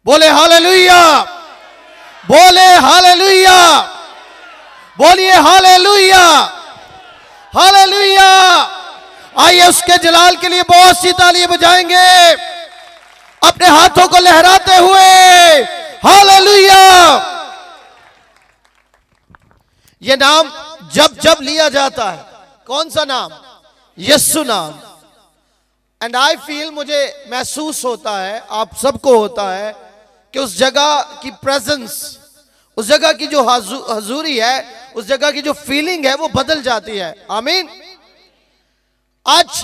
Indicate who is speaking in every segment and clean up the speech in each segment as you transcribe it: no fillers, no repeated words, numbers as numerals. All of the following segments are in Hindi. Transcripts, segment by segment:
Speaker 1: बोले हालेलुया, बोले हालेलुया, बोलिए हालेलुया, हालेलुया। आइए उसके जलाल के लिए बहुत सी तालियां बजाएंगे, अपने हाथों को लहराते हुए हालेलुया। यह नाम जब जब लिया जाता है, कौन सा नाम? यीशु नाम। एंड आई फील, मुझे महसूस होता है, आप सबको होता है कि उस जगह की प्रेजेंस, उस जगह की जो हजूरी है, उस जगह की जो फीलिंग है वो बदल जाती है। आमीन। आज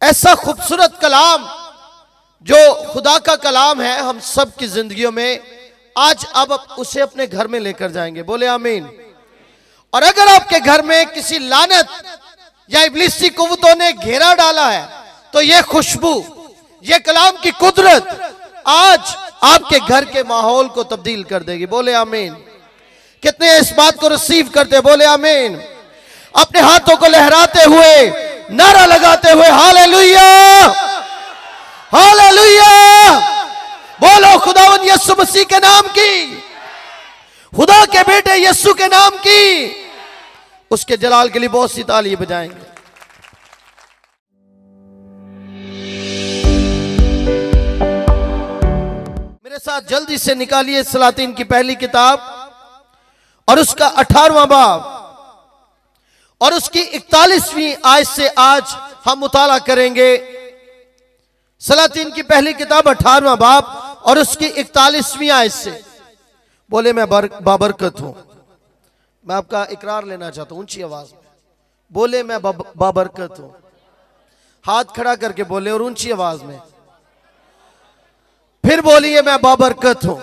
Speaker 1: ऐसा खूबसूरत कलाम जो खुदा का कलाम है हम सब की जिंदगियों में, आज अब उसे अपने घर में लेकर जाएंगे। बोले आमीन। और अगर आपके घर में किसी लानत या इब्लीसी कुव्वतों ने घेरा डाला है, तो ये खुशबू, ये कलाम की कुदरत आज आपके घर के माहौल को तब्दील कर देगी। बोले आमीन। कितने इस बात को रिसीव करते? बोले आमीन। अपने हाथों को लहराते हुए, नारा लगाते हुए हालेलुया, हालेलुया। बोलो खुदावंद यीशु मसीह के नाम की, खुदा के बेटे यीशु के नाम की, उसके जलाल के लिए बहुत सी तालियां बजाएंगे। मेरे साथ जल्दी से निकालिए सलातीन की पहली किताब और उसका 18वां बाब और उसकी 41वीं आयत से आज हम मुताला करेंगे। सलातीन की पहली किताब 18वां बाब और उसकी 41वीं आयत से। बोले मैं बाबरकत हूं। मैं आपका इकरार लेना चाहता हूं ऊंची आवाज में। बोले मैं बाबरकत हूं। हाथ खड़ा करके बोले और ऊंची आवाज में। फिर बोलिए मैं बाबरकत हूं।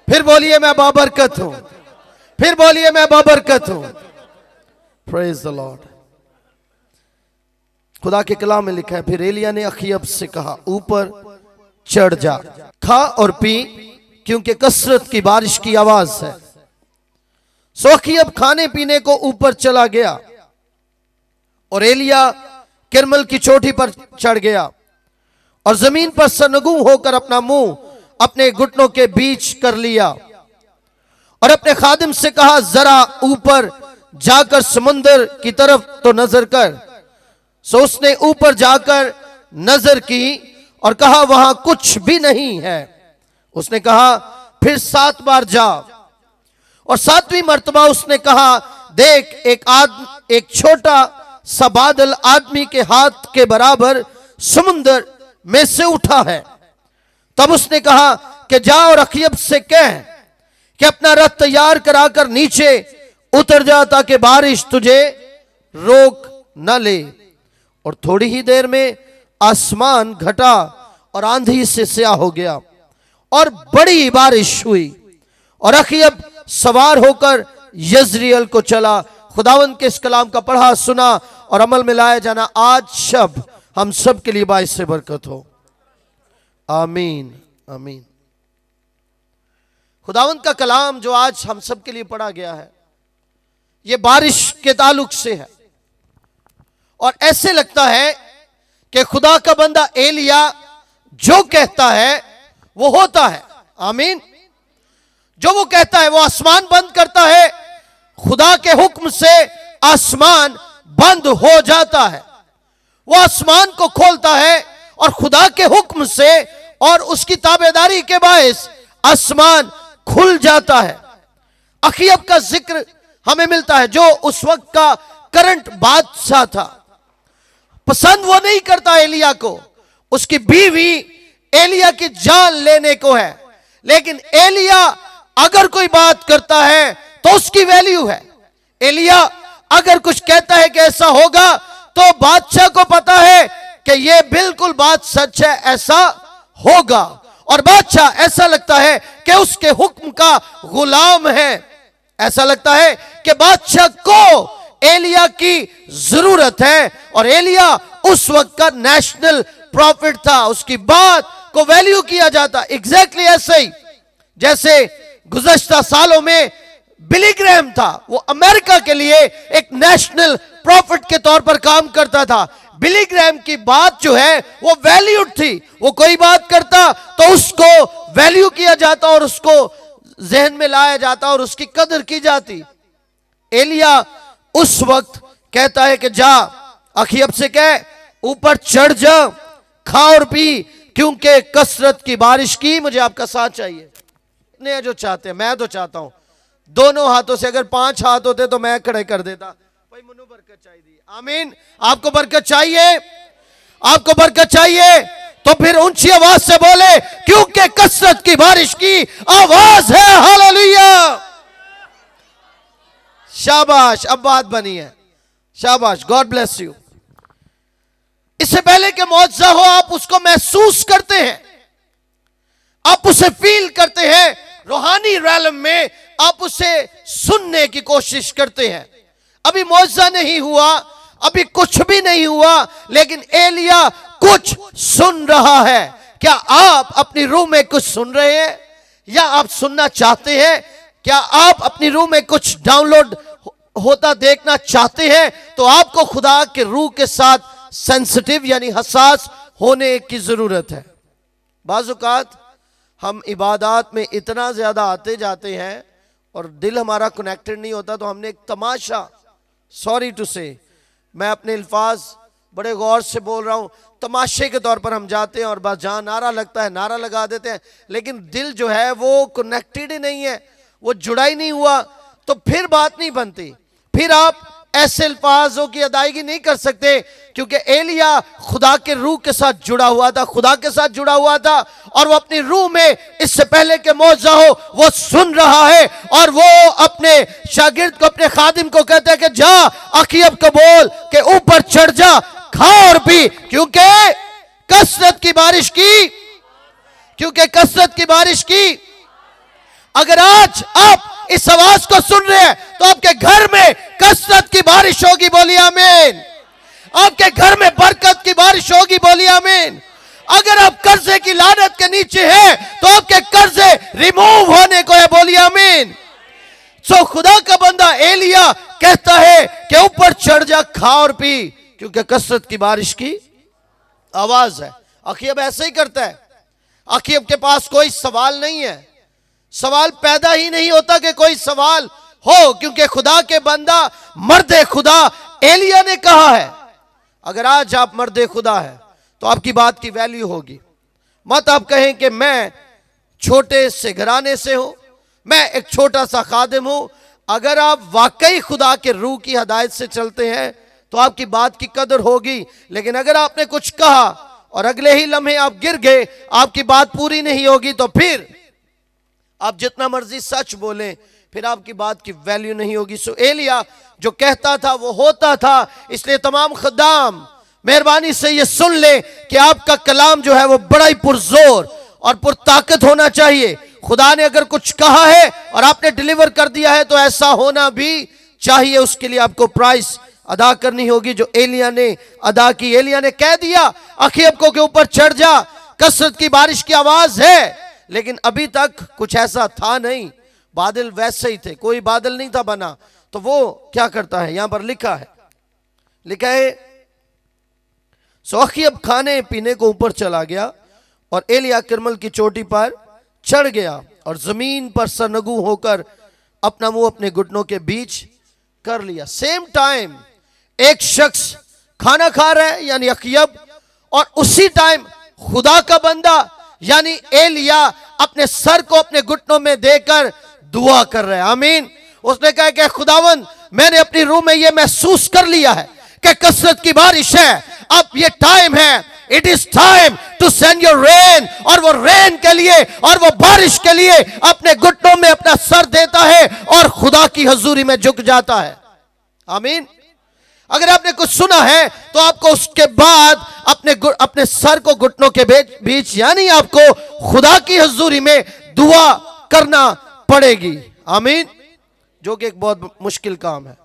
Speaker 1: फिर बोलिए मैं बाबरकत हूं। फिर बोलिए मैं बाबरकत हूं। Praise the Lord. खुदा के कलाम में लिखा है, फिर एलिया ने अखीयब से कहा, ऊपर चढ़ जा, खा और पी, क्योंकि कसरत की बारिश की आवाज है। सो अखीयब खाने पीने को ऊपर चला गया और एलिया किरमल की चोटी पर चढ़ गया और जमीन पर सरनगू होकर अपना मुंह अपने घुटनों के बीच कर लिया और अपने खादिम से कहा, जरा ऊपर जाकर समुंदर की तरफ तो नजर कर। सो उसने ऊपर जाकर नजर की और कहा, वहां कुछ भी नहीं है। उसने कहा, फिर 7 बार जा। और 7वीं मर्तबा उसने कहा, देख एक छोटा सा बादल आदमी के हाथ के बराबर समुंदर में से उठा है। तब उसने कहा कि जा और अखीयब से कह कि अपना रथ तैयार कराकर नीचे उतर जा, ताकि बारिश तुझे रोक न ले। और थोड़ी ही देर में आसमान घटा और आंधी से स्याह हो गया और बड़ी बारिश हुई और अखीयब सवार होकर यजरियल को चला। खुदावंद के इस कलाम का पढ़ा, सुना और अमल में लाया जाना आज शब हम सब के लिए बाइस से बरकत हो। आमीन, आमीन। खुदावंद का कलाम जो आज हम सब के लिए पढ़ा गया है, यह बारिश के ताल्लुक से है। और ऐसे लगता है कि खुदा का बंदा एलिया जो कहता है वो होता है। आमीन। जो वो कहता है वो आसमान बंद करता है, खुदा के हुक्म से आसमान बंद हो जाता है। वो आसमान को खोलता है और खुदा के हुक्म से और उसकी ताबेदारी के बायस आसमान खुल जाता है। अखीयब का जिक्र हमें मिलता है, जो उस वक्त का करंट बादशाह था। पसंद वो नहीं करता एलिया को, उसकी बीवी एलिया की जान लेने को है। लेकिन एलिया अगर कोई बात करता है तो उसकी वैल्यू है। एलिया अगर कुछ कहता है कि ऐसा होगा, तो बादशाह को पता है कि यह बिल्कुल बात सच है, ऐसा होगा। और बादशाह ऐसा लगता है कि उसके हुक्म का गुलाम है। ऐसा लगता है कि बादशाह को एलिया की जरूरत है। और एलिया उस वक्त का नेशनल प्रॉफिट था, उसकी बात को वैल्यू किया जाता। एग्जैक्टली ऐसे ही जैसे गुज़श्ता सालों में बिली ग्रैहम था, वो अमेरिका के लिए एक नेशनल प्रॉफिट के तौर पर काम करता था। बिली ग्रैम की बात जो है वो वैल्यूड थी। वो कोई बात करता तो उसको वैल्यू किया जाता और उसको जहन में लाया जाता और उसकी कदर की जाती। एलिया उस वक्त कहता है कि जा अखीयब से कह ऊपर चढ़ जा, खा और पी, क्योंकि कसरत की बारिश की मुझे आपका साथ चाहिए। ने जो चाहते हैं, मैं तो चाहता हूं दोनों हाथों से, अगर 5 हाथ होते तो मैं खड़े कर देता। भाई मुन्नू बरकत चाहिए। आमीन। आपको बरकत चाहिए, आपको बरकत चाहिए तो फिर ऊंची आवाज से बोले, क्योंकि कसरत की बारिश की आवाज है। हालेलुया, शाबाश, अब बात बनी है, शाबाश, गॉड ब्लेस यू। इससे पहले कि मौजज़ा हो आप उसको महसूस करते हैं, आप उसे फील करते हैं, रूहानी रैलम में आप उसे सुनने की कोशिश करते हैं। अभी मौजज़ा नहीं हुआ, अभी कुछ भी नहीं हुआ, लेकिन एलिया कुछ सुन रहा है। क्या आप अपनी रूह में कुछ सुन रहे हैं या आप सुनना चाहते हैं? क्या आप अपनी रूह में कुछ डाउनलोड होता देखना चाहते हैं? तो आपको खुदा के रूह के साथ सेंसिटिव यानी हसास होने की जरूरत है। बाज़ औक़ात हम इबादत में इतना ज्यादा आते जाते हैं और दिल हमारा कनेक्टेड नहीं होता, तो हमने एक तमाशा, सॉरी टू से, मैं अपने अल्फाज बड़े गौर से बोल रहा हूं, तमाशे के तौर पर हम जाते हैं और बस जहां नारा लगता है नारा लगा देते हैं, लेकिन दिल जो है वो कनेक्टेड ही नहीं है, वो जुड़ा ही नहीं हुआ, तो फिर बात नहीं बनती। फिर आप ऐसे अल्फाजों की अदायगी नहीं कर सकते, क्योंकि एलिया खुदा के रूह के साथ जुड़ा हुआ था, खुदा के साथ जुड़ा हुआ था, और वो अपनी रूह में इससे पहले कि मौजज़ा हो वो सुन रहा है। और वो अपने शागिर्द को, अपने खादिम को कहते हैं कि जा अखीयब को बोल के ऊपर चढ़ जा, खा और पी, क्योंकि कसरत की बारिश की, क्योंकि कसरत की बारिश की। अगर आज आप इस आवाज को सुन रहे हैं तो आपके घर में कसरत की बारिश होगी, बोलिए आमीन। आपके घर में बरकत की बारिश होगी, बोलिए आमीन। अगर आप कर्जे की लानत के नीचे हैं तो आपके कर्जे रिमूव होने को है, बोलिए आमीन। सो खुदा का बंदा एलिया कहता है कि ऊपर चढ़ जा, खा और पी, क्योंकि कसरत की बारिश की आवाज है। अखीयब ऐसे ही करता है। अखीयब के पास कोई सवाल नहीं है, सवाल पैदा ही नहीं होता कि कोई सवाल हो, क्योंकि खुदा के बंदा मर्दे खुदा एलिया ने कहा है। अगर आज आप मर्दे खुदा है तो आपकी बात की वैल्यू होगी। मत आप कहें कि मैं छोटे से घराने से हूं, मैं एक छोटा सा खादिम हूं। अगर आप वाकई खुदा के रूह की हदायत से चलते हैं तो आपकी बात की कदर होगी। लेकिन अगर आपने कुछ कहा और अगले ही लम्हे आप गिर गए, आपकी बात पूरी नहीं होगी, तो फिर आप जितना मर्जी सच बोलें, फिर आपकी बात की वैल्यू नहीं होगी। सो एलिया जो कहता था वो होता था। इसलिए तमाम खद्दाम मेहरबानी से ये सुन ले कि आपका कलाम जो है वो बड़ा ही पुरजोर और पुरताकत होना चाहिए। खुदा ने अगर कुछ कहा है और आपने डिलीवर कर दिया है तो ऐसा होना भी चाहिए। उसके लिए आपको प्राइस अदा करनी होगी जो एलिया ने अदा की। एलिया ने कह दिया अखीयब को के ऊपर चढ़ जा, कसरत की बारिश की आवाज है, लेकिन अभी तक कुछ ऐसा था नहीं, बादल वैसे ही थे, कोई बादल नहीं था बना। तो वो क्या करता है, यहां पर लिखा है सो अखीयब खाने पीने को ऊपर चला गया और एलिया करमल की चोटी पर चढ़ गया और जमीन पर सरनगू होकर अपना मुंह अपने घुटनों के बीच कर लिया। सेम टाइम एक शख्स खाना खा रहा है यानी अखीयब, और उसी टाइम खुदा का बंदा यानी एलिया अपने सर को अपने घुटनों में देकर दुआ कर रहा है। आमीन। उसने कहा कि खुदावंद, मैंने अपनी रूह में यह महसूस कर लिया है कि कसरत की बारिश है, अब ये टाइम है, it is time to send your rain. और वो रेन के लिए और वो बारिश के लिए अपने घुटनों में अपना सर देता है और खुदा की हजूरी में झुक जाता है। आमीन। अगर आपने कुछ सुना है तो आपको उसके बाद अपने सर को घुटनों के बीच यानी आपको खुदा की हजूरी में दुआ करना पड़ेगी। आमीन। जो कि एक बहुत मुश्किल काम है।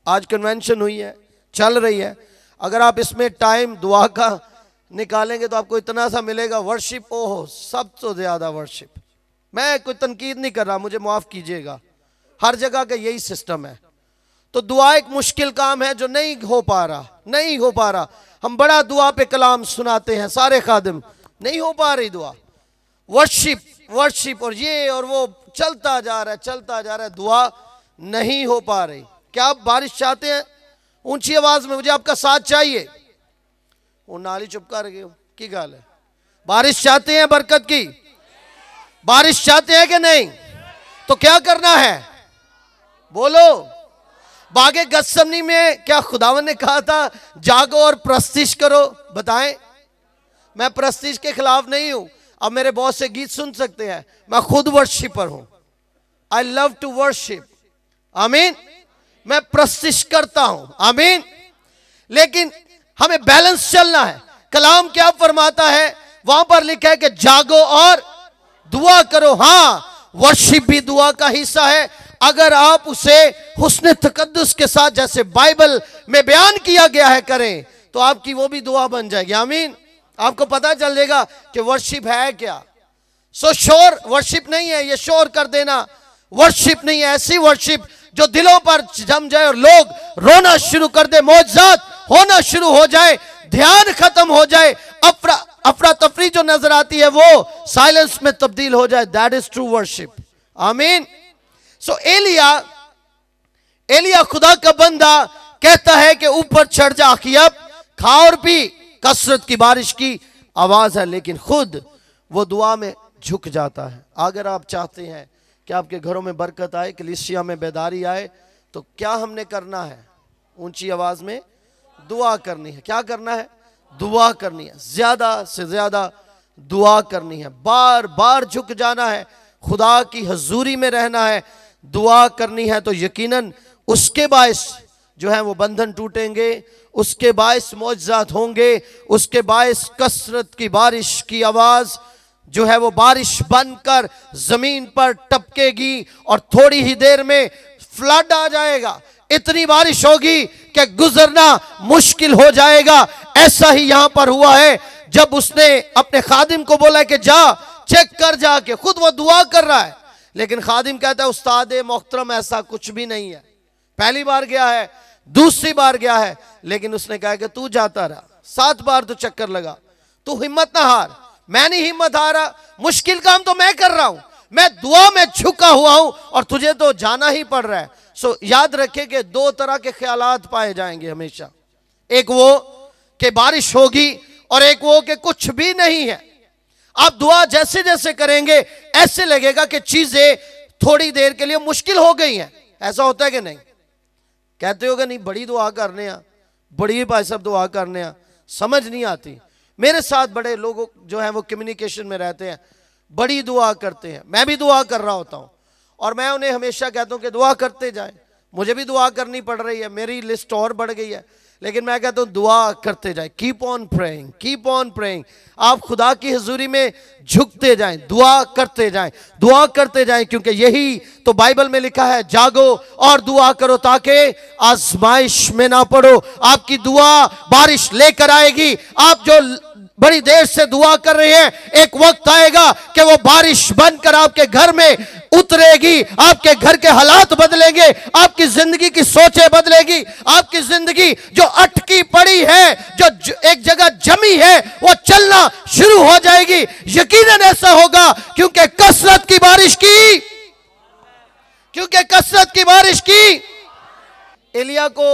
Speaker 1: आज कन्वेंशन हुई है, चल रही है, अगर आप इसमें टाइम दुआ का निकालेंगे तो आपको इतना सा मिलेगा। वर्शिप, ओहो सबसे ज्यादा वर्शिप। मैं कोई तनकीद नहीं कर रहा, मुझे माफ कीजिएगा, हर जगह का यही सिस्टम है। तो दुआ एक मुश्किल काम है जो नहीं हो पा रहा। हम बड़ा दुआ पे कलाम सुनाते हैं, सारे खादिम, नहीं हो पा रही दुआ। वर्शिप वर्शिप और ये और वो चलता जा रहा है, चलता जा रहा है, दुआ नहीं हो पा रही। क्या आप बारिश चाहते हैं? ऊंची आवाज में मुझे आपका साथ चाहिए। वो नाली चुप कर गए की गाल है। बारिश चाहते हैं बरकत की? बारिश चाहते हैं कि नहीं? तो क्या करना है? बोलो। बागे गत्समनी में क्या खुदावन ने कहा था जागो और प्रस्तिश करो? बताएं। मैं प्रस्तिश के खिलाफ नहीं हूं। अब मेरे बहुत से गीत सुन सकते हैं, मैं खुद वर्शिपर हूं। आई लव टू वर्शिप, आमीन। मैं प्रस्तिश करता हूं, आमीन। लेकिन हमें बैलेंस चलना है। कलाम क्या फरमाता है? वहां पर लिखा है कि जागो और दुआ करो। हां, वर्शिप भी दुआ का हिस्सा है, अगर आप उसे हुस्न तकद्दुस के साथ, जैसे बाइबल में बयान किया गया है, करें तो आपकी वो भी दुआ बन जाएगी, आमीन। आपको पता चल जाएगा कि वर्शिप है क्या। सो शोर वर्शिप नहीं है, ये शोर कर देना वर्शिप नहीं है। ऐसी वर्शिप जो दिलों पर जम जाए और लोग रोना शुरू कर दे, मौजज़ात होना शुरू हो जाए, ध्यान खत्म हो जाए, अफरा तफरी जो नजर आती है वो साइलेंस में तब्दील हो जाए। दैट इज ट्रू वर्शिप, आमीन। सो एलिया खुदा का बंदा कहता है कि ऊपर चढ़ जा अखीयब, खा और पी, कसरत की बारिश की आवाज है। लेकिन खुद वो दुआ में झुक जाता है। अगर आप चाहते हैं कि आपके घरों में बरकत आए, कलीसिया में बेदारी आए, तो क्या हमने करना है? ऊंची आवाज में दुआ करनी है। क्या करना है? दुआ करनी है, ज्यादा से ज्यादा दुआ करनी है, बार बार झुक जाना है, खुदा की हजूरी में रहना है, दुआ करनी है। तो यकीनन उसके बायस जो है वो बंधन टूटेंगे, उसके बायस मौजज़ात होंगे, उसके बायस कसरत की बारिश की आवाज जो है वो बारिश बनकर जमीन पर टपकेगी और थोड़ी ही देर में फ्लड आ जाएगा। इतनी बारिश होगी कि गुजरना मुश्किल हो जाएगा। ऐसा ही यहां पर हुआ है, जब उसने अपने खादिम को बोला कि जा चेक कर जाके, खुद वो दुआ कर रहा है, लेकिन खादिम कहता है उस्ताद मोहतरम ऐसा कुछ भी नहीं है। पहली बार गया है, दूसरी बार गया है, लेकिन उसने कहा कि तू जाता रहा, 7 बार तो चक्कर लगा, तू हिम्मत ना हार। मैं नहीं हिम्मत हारा, मुश्किल काम तो मैं कर रहा हूं, मैं दुआ में झुका हुआ हूं और तुझे तो जाना ही पड़ रहा है। सो याद रखे कि 2 तरह के ख्यालात पाए जाएंगे हमेशा, एक वो कि बारिश होगी और एक वो कि कुछ भी नहीं है। आप दुआ जैसे जैसे करेंगे ऐसे लगेगा कि चीजें थोड़ी देर के लिए मुश्किल हो गई हैं। ऐसा होता है कि नहीं? कहते हो कि नहीं बड़ी दुआ करने आ, बड़ी भाई साहब दुआ करने आ, समझ नहीं आती। मेरे साथ बड़े लोग जो है वो कम्युनिकेशन में रहते हैं, बड़ी दुआ करते हैं, मैं भी दुआ कर रहा होता हूं और मैं उन्हें हमेशा कहता हूं कि दुआ करते जाए। मुझे भी दुआ करनी पड़ रही है, मेरी लिस्ट और बढ़ गई है, लेकिन मैं कहता हूं दुआ करते जाए, keep on praying, keep on praying. आप खुदा की हुजूरी में झुकते जाएं, दुआ करते जाएं, दुआ करते जाएं, क्योंकि यही तो बाइबल में लिखा है, जागो और दुआ करो ताकि आजमाइश में ना पड़ो। आपकी दुआ बारिश लेकर आएगी। आप जो बड़ी देर से दुआ कर रहे हैं, एक वक्त आएगा कि वो बारिश बनकर आपके घर में उतरेगी, आपके घर के हालात बदलेंगे, आपकी जिंदगी की सोचें बदलेगी, आपकी जिंदगी जो अटकी पड़ी है, जो एक जगह जमी है, वो चलना शुरू हो जाएगी। यकीनन ऐसा होगा, क्योंकि कसरत की बारिश की, क्योंकि कसरत की बारिश की। एलिया को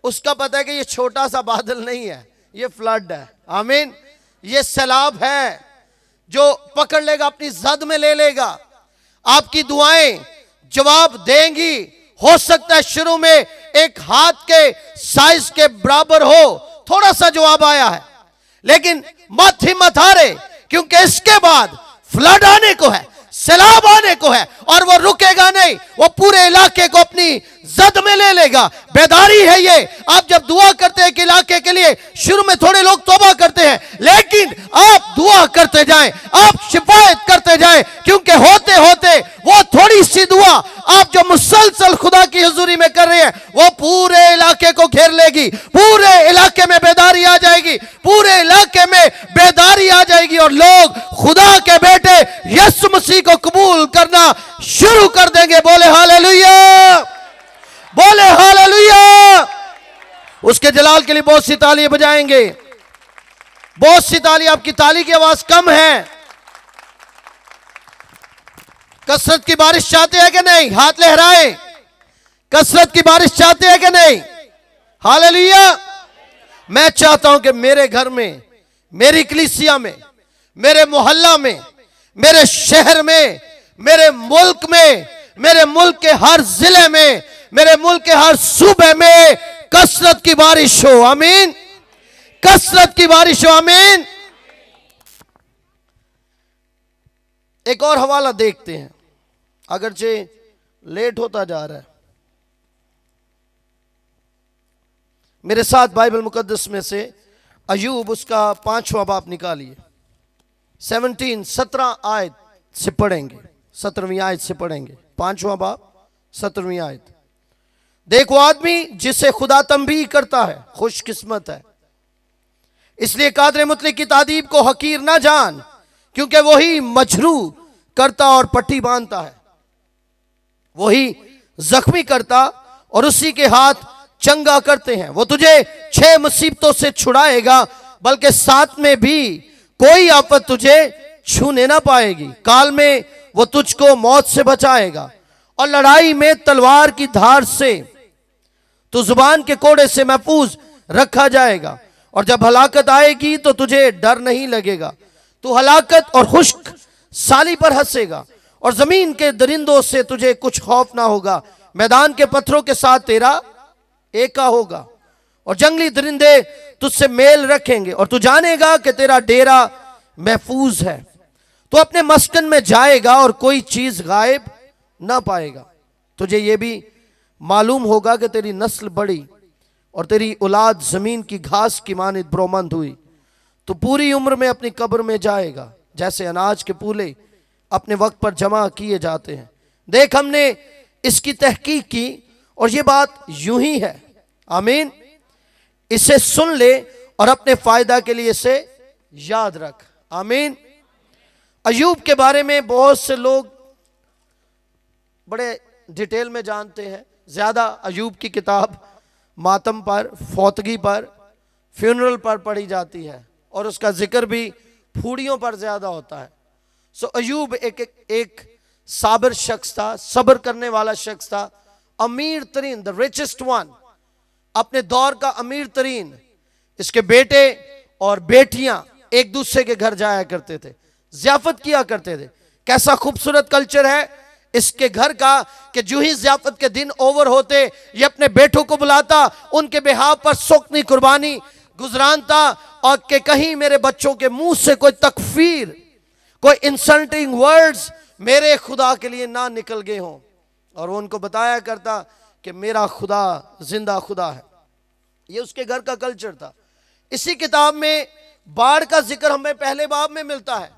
Speaker 1: उसका पता है कि ये छोटा सा बादल नहीं है, ये फ्लड है, आमीन। ये सैलाब है जो पकड़ लेगा, अपनी जद में ले लेगा। आपकी दुआएं जवाब देंगी। हो सकता है शुरू में एक हाथ के साइज के बराबर हो, थोड़ा सा जवाब आया है, लेकिन मत हिम्मत हारे, क्योंकि इसके बाद फ्लड आने को है, सैलाब आने को है, और वो रुकेगा नहीं, वो पूरे इलाके को अपनी जद में ले लेगा। बेदारी है ये। आप जब दुआ करते हैं एक इलाके के लिए, शुरू में थोड़े लोग तौबा करते हैं, लेकिन आप दुआ करते जाएं, आप शिफायत करते जाएं, क्योंकि होते होते वो थोड़ी सी दुआ आप जो मुसलसल खुदा की हुजूरी में कर रहे हैं, वो पूरे इलाके को घेर लेगी, पूरे इलाके में बेदारी आ जाएगी, पूरे इलाके में बेदारी आ जाएगी, और लोग खुदा के बेटे यीशु मसीह को कबूल करना शुरू कर देंगे। बोले हालेलुया, बोले हालेलुया। उसके जलाल के लिए बहुत सी तालियां बजाएंगे। बहुत सी ताली, आपकी ताली की आवाज कम है। कसरत की बारिश चाहते हैं कि नहीं? हाथ लहराए। कसरत की बारिश चाहते हैं कि नहीं? हालेलुया। मैं चाहता हूं कि मेरे घर में, मेरी कलीसिया में, मेरे मोहल्ला में, मेरे शहर में, मेरे मुल्क में, मेरे मुल्क के हर जिले में, मेरे मुल्क के हर सूबे में कसरत की बारिश हो। आमीन। कसरत की बारिश हो। आमीन। एक और हवाला देखते हैं, अगरचे लेट होता जा रहा है। मेरे साथ बाइबल मुकद्दस में से अयूब उसका 5वां बाब निकालिए। 17 आयत से पढ़ेंगे, 17वीं आयत से पढ़ेंगे। 5वां बाब 17वीं आयत। देखो, आदमी जिसे खुदा तंबीह करता है खुशकिस्मत है, इसलिए कादर मुतलक की तादीब को हकीर ना जान, क्योंकि वही मजरू करता और पट्टी बांधता है, वही जख्मी करता और उसी के हाथ चंगा करते हैं। वो तुझे 6 मुसीबतों से छुड़ाएगा, बल्कि 7 में भी कोई आफत तुझे छूने ना पाएगी। काल में वो तुझको मौत से बचाएगा और लड़ाई में तलवार की धार से तो जुबान के कोड़े से महफूज रखा जाएगा। और जब हलाकत आएगी तो तुझे डर नहीं लगेगा। तू हलाकत और खुश्क साली पर हंसेगा और जमीन के दरिंदों से तुझे कुछ खौफ ना होगा। मैदान के पत्थरों के साथ तेरा एका होगा और जंगली दरिंदे तुझसे मेल रखेंगे और तू जानेगा कि तेरा डेरा महफूज है। तो अपने मस्कन में जाएगा और कोई चीज गायब ना पाएगा। तुझे यह भी मालूम होगा कि तेरी नस्ल बढ़ी और तेरी औलाद जमीन की घास की मानित ब्रोमंद हुई। तो पूरी उम्र में अपनी कब्र में जाएगा, जैसे अनाज के पूले अपने वक्त पर जमा किए जाते हैं। देख, हमने इसकी तहकीक की और ये बात यूं ही है। आमीन। इसे सुन ले और अपने फायदा के लिए इसे याद रख। आमीन। अयूब के बारे में बहुत से लोग बड़े डिटेल में जानते हैं। ज्यादा अयूब की किताब मातम पर, फौतगी पर, फ्यूनरल पर पढ़ी जाती है और उसका जिक्र भी फूड़ियों पर ज्यादा होता है। सो अयूब एक साबिर शख्स था, सब्र करने वाला शख्स था, अमीर तरीन, द रिचेस्ट वन, अपने दौर का अमीर तरीन। इसके बेटे और बेटियां एक दूसरे के घर जाया करते थे, ज़ियाफत किया करते थे। कैसा खूबसूरत कल्चर है इसके घर का कि जो ही ज़ियाफत के दिन ओवर होते ये अपने बेटों को बुलाता, उनके बिहाव पर सोकनी कुर्बानी गुजरानता और कि कहीं मेरे बच्चों के मुंह से कोई तकफीर, कोई इंसल्टिंग वर्ड्स मेरे खुदा के लिए ना निकल गए हों। और वो उनको बताया करता कि मेरा खुदा जिंदा खुदा है। ये उसके घर का कल्चर था। इसी किताब में बाढ़ का जिक्र हमें पहले बाब में मिलता है।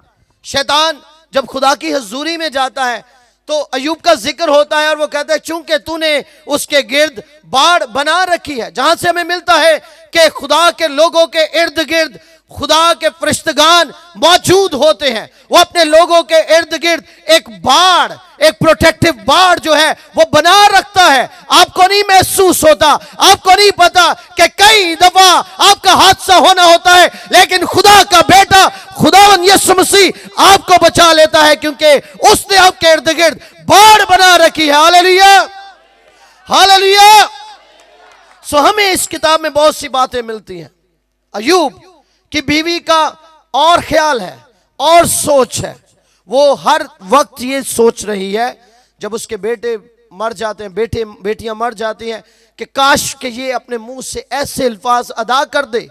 Speaker 1: शैतान जब खुदा की हजूरी में जाता है तो अयूब का जिक्र होता है और वो कहता है चूंकि तूने उसके गिर्द बाढ़ बना रखी है, जहां से हमें मिलता है कि खुदा के लोगों के इर्द गिर्द खुदा के फरिश्तगान मौजूद होते हैं। वो अपने लोगों के इर्द गिर्द एक बाढ़, एक प्रोटेक्टिव बाढ़ जो है वो बना रखता है। आपको नहीं महसूस होता, आपको नहीं पता कि कई दफा आपका हादसा होना होता है, लेकिन खुदा का बेटा खुदावन यीशु मसीह आपको बचा लेता है, क्योंकि उसने आपके इर्द गिर्द बाढ़ बना रखी है। Hallelujah, hallelujah. सो हमें इस किताब में बहुत सी बातें मिलती हैं। अयूब की बीवी का और ख्याल है और सोच है। वो हर वक्त ये सोच रही है जब उसके बेटे मर जाते हैं, बेटियां मर जाती हैं, कि काश के ये अपने मुंह से ऐसे अल्फाज अदा कर दे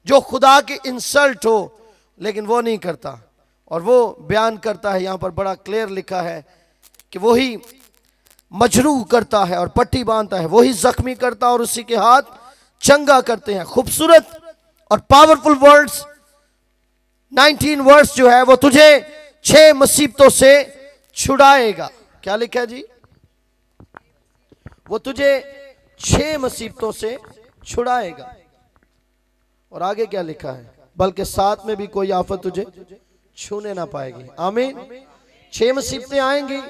Speaker 1: जो खुदा की इंसल्ट हो, लेकिन वो नहीं करता। और वो बयान करता है, यहां पर बड़ा क्लियर लिखा है कि वही मजरूह करता है और पट्टी बांधता है, वही जख्मी करता और उसी के हाथ चंगा करते हैं। खूबसूरत और पावरफुल वर्ड्स, 19 वर्ड्स जो है वो तुझे 6 मुसीबतों से छुड़ाएगा। क्या लिखा है जी? वो तुझे 6 मुसीबतों से छुड़ाएगा। और आगे क्या लिखा है? बल्कि 7 में भी कोई आफत तुझे छूने ना पाएगी। आमीन। 6 मुसीबतें आएंगी,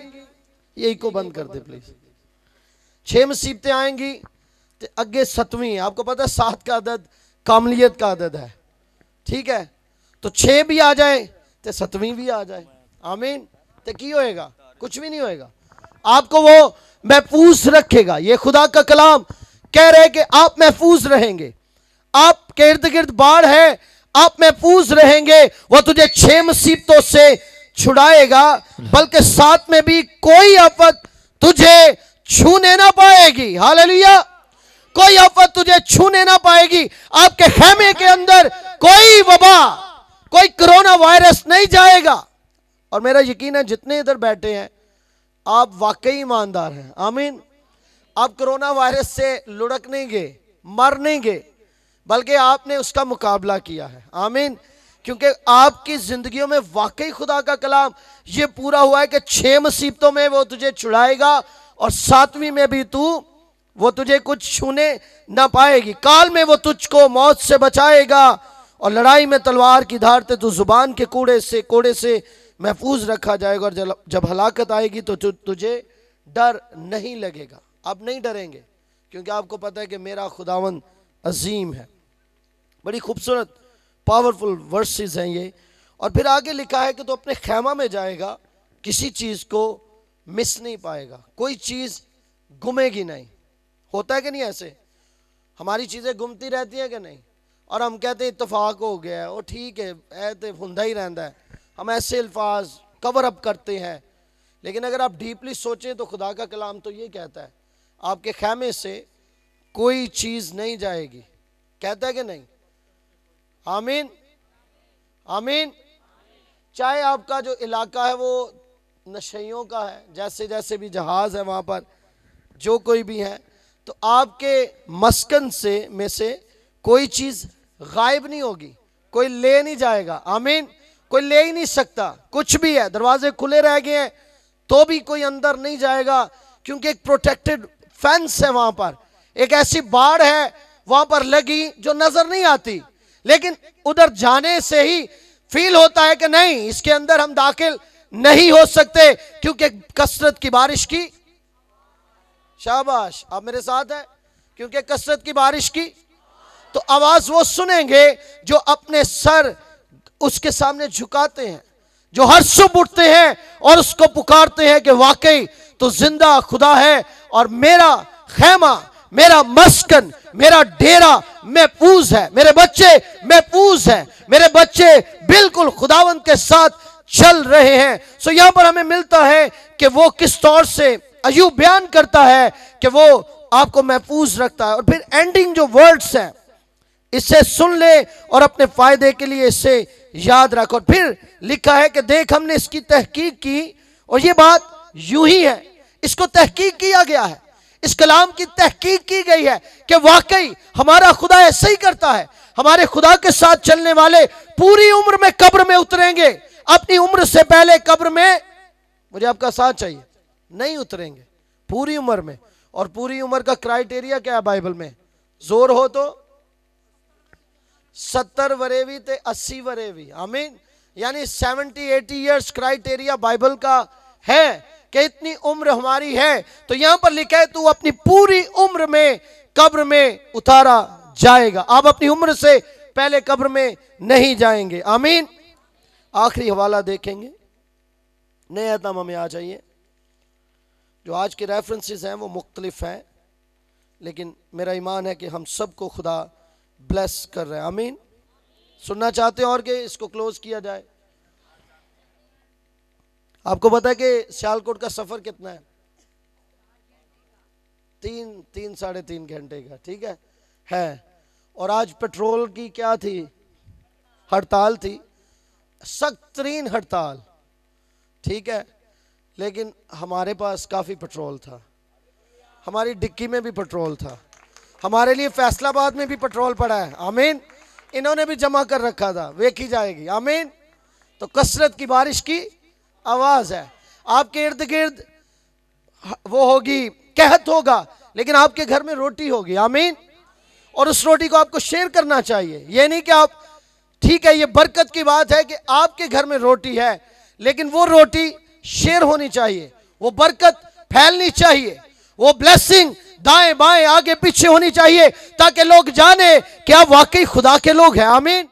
Speaker 1: यही को बंद कर दे प्लीज। 6 मुसीबतें आएंगी तो अगे 7वीं। आपको पता है 7 का अदद कामलियत का अदद है। ठीक है, तो 6 भी आ जाए तो 7वीं भी आ जाए, आमीन, तो की होएगा? कुछ भी नहीं होएगा, आपको वो महफूज रखेगा। ये खुदा का कलाम कह रहे कि आप महफूज रहेंगे, आपके इर्द गिर्द बाढ़ है, आप महफूज रहेंगे। वो तुझे 6 मुसीबतों से छुड़ाएगा, बल्कि 7 में भी कोई आफत तुझे छूने ना पाएगी। हालेलुया, कोई आफत तुझे छूने ना पाएगी। आपके खेमे के अंदर कोई वबा, कोई कोरोना वायरस नहीं जाएगा। और मेरा यकीन है जितने इधर बैठे हैं आप वाकई ईमानदार हैं, आमीन। आप कोरोना वायरस से लुढ़क नहीं गए, मर नहीं गए, बल्कि आपने उसका मुकाबला किया है, आमीन। क्योंकि आपकी जिंदगियों में वाकई खुदा का कलाम ये पूरा हुआ है कि 6 मुसीबतों में वो तुझे छुड़ाएगा और 7वीं में भी वो तुझे कुछ छूने ना पाएगी। काल में वो तुझको मौत से बचाएगा और लड़ाई में तलवार की धार से तू जुबान के कोड़े से महफूज रखा जाएगा। और जब हलाकत आएगी तो तुझे डर नहीं लगेगा। आप नहीं डरेंगे क्योंकि आपको पता है कि मेरा खुदावंद अजीम है। बड़ी खूबसूरत पावरफुल वर्सेस हैं ये। और फिर आगे लिखा है कि तो अपने खैमा में जाएगा, किसी चीज़ को मिस नहीं पाएगा, कोई चीज़ गुमेगी नहीं। होता है कि नहीं ऐसे? हमारी चीज़ें गुमती रहती हैं कि नहीं? और हम कहते हैं इत्तेफाक हो गया है, वो ठीक है, ऐसे हुंदा ही रहता है, हम ऐसे अल्फाज कवर अप करते हैं। लेकिन अगर आप डीपली सोचें तो खुदा का कलाम तो ये कहता है आपके खैमे से कोई चीज़ नहीं जाएगी। कहता है कि नहीं? आमीन, आमीन। चाहे आपका जो इलाका है वो नशइयों का है, जैसे जैसे भी जहाज़ है वहाँ पर जो कोई भी है, तो आपके मस्कन में से कोई चीज़ गायब नहीं होगी, कोई ले नहीं जाएगा, आमीन। कोई ले ही नहीं सकता, कुछ भी है, दरवाजे खुले रह गए हैं तो भी कोई अंदर नहीं जाएगा, क्योंकि एक प्रोटेक्टेड फेंस है वहाँ पर। एक ऐसी बाड़ है वहाँ पर लगी जो नज़र नहीं आती, लेकिन उधर जाने से ही फील होता है कि नहीं, इसके अंदर हम दाखिल नहीं हो सकते, क्योंकि कसरत की बारिश की, शाबाश, आप मेरे साथ हैं, क्योंकि कसरत की बारिश की तो आवाज वो सुनेंगे जो अपने सर उसके सामने झुकाते हैं, जो हर सुबह उठते हैं और उसको पुकारते हैं कि वाकई तो जिंदा खुदा है और मेरा खैमा, मेरा मस्कन, मेरा डेरा महफूज है, मेरे बच्चे महफूज हैं, मेरे बच्चे बिल्कुल खुदावंद के साथ चल रहे हैं। सो यहां पर हमें मिलता है कि वो किस तौर से अय्यूब बयान करता है कि वो आपको महफूज रखता है। और फिर एंडिंग जो वर्ड्स हैं इसे सुन ले और अपने फायदे के लिए इसे याद रखो। और फिर लिखा है कि देख हमने इसकी तहकीक की, और ये बात यूं ही है, इसको तहकीक किया गया है, इस कलाम की तहकीक की गई है कि वाकई हमारा खुदा ऐसे ही करता है। हमारे खुदा के साथ चलने वाले पूरी उम्र में कब्र में उतरेंगे, अपनी उम्र से पहले कब्र में मुझे आपका साथ चाहिए नहीं उतरेंगे पूरी उम्र में। और पूरी उम्र का क्राइटेरिया क्या है बाइबल में? जोर हो तो 70 वरेवी ते 80 वरेवी, आमीन। यानी 70-80 ईयर्स क्राइटेरिया बाइबल का है कि इतनी उम्र हमारी है। तो यहां पर लिखा है तू अपनी पूरी उम्र में कब्र में उतारा जाएगा। आप अपनी उम्र से पहले कब्र में नहीं जाएंगे, आमीन। आखिरी हवाला देखेंगे, नए अहकाम में आ जाइए। जो आज के रेफरेंसेस हैं वो मुख्तलिफ हैं, लेकिन मेरा ईमान है कि हम सबको खुदा ब्लेस कर रहे हैं, आमीन। सुनना चाहते हैं और कि इसको क्लोज किया जाए? आपको पता है कि सियालकोट का सफर कितना है? 3-3.5 घंटे का, ठीक है। और आज पेट्रोल की क्या थी? हड़ताल थी, सख्त तरीन हड़ताल, ठीक है। लेकिन हमारे पास काफ़ी पेट्रोल था, हमारी डिक्की में भी पेट्रोल था, हमारे लिए फैसलाबाद में भी पेट्रोल पड़ा है, आमीन। इन्होंने भी जमा कर रखा था, देखी जाएगी, आमीन। तो कसरत की बारिश की आवाज़ है। आपके इर्द गिर्द वो होगी, कहत होगा, लेकिन आपके घर में रोटी होगी, आमीन। और उस रोटी को आपको शेयर करना चाहिए। ये नहीं कि आप, ठीक है ये बरकत की बात है कि आपके घर में रोटी है, लेकिन वो रोटी शेयर होनी चाहिए, वो बरकत फैलनी चाहिए, वो ब्लेसिंग दाएं बाएं आगे पीछे होनी चाहिए, ताकि लोग जाने कि आप वाकई खुदा के लोग हैं, आमीन।